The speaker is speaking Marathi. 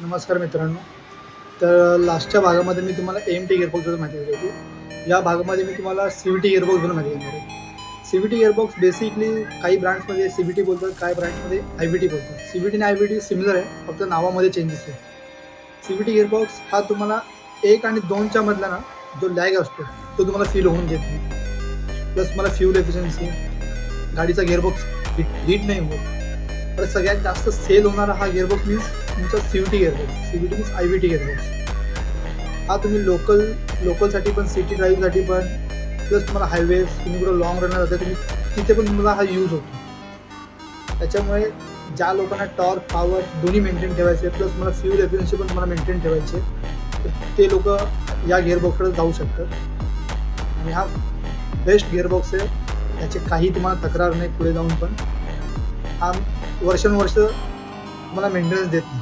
नमस्कार मित्रांनो. तर लास्टच्या भागामध्ये मी तुम्हाला एम-टी गिअरबॉक्सबद्दल माहिती दिली होती. या भागामध्ये मी तुम्हाला सी-व्ही-टी गिअरबॉक्सबद्दल माहिती देणार आहे. सी-व्ही-टी गिअरबॉक्स बेसिकली काही ब्रँड्समध्ये सी-व्ही-टी बोलतात, काही ब्रँड्समध्ये आय-व्ही-टी बोलतात. सी-व्ही-टी आणि आय-व्ही-टी सिमिलर आहे, फक्त नावामध्ये चेंजेस आहे. सी-व्ही-टी गिअरबॉक्स हा तुम्हाला 1 आणि 2च्या मधला ना जो लॅग असतो तो तुम्हाला फील होऊन देत नाही. प्लस तुम्हाला फ्यूल एफिशियन्सी, गाडीचा गिअरबॉक्स हीट नाही होत. तर सगळ्यात जास्त सेल होणारा हा गिअरबॉक्स मीन्स तुमचा C-V-T gearbox. C-V-T means I-V-T gearbox. हा तुम्ही लोकलसाठी पण, सिटी ड्राईव्हसाठी पण, प्लस तुम्हाला हायवेज, तुम्ही कुठं लाँग रनर जाता तुम्ही तिथे पण तुम्हाला हा यूज होतो. त्याच्यामुळे ज्या लोकांना टॉर्क, पॉवर दोन्ही मेंटेन ठेवायचे, प्लस तुम्हाला फ्यूल एफिशियन्सी पण तुम्हाला मेंटेन ठेवायचे, तर ते लोकं या गिअरबॉक्सकडे जाऊ शकतात. आणि हा बेस्ट गिअरबॉक्स आहे. त्याचे काही तुम्हाला तक्रार नाही पुढे जाऊन पण. हा वर्षानुवर्ष तुम्हाला मेंटेनन्स देत नाही.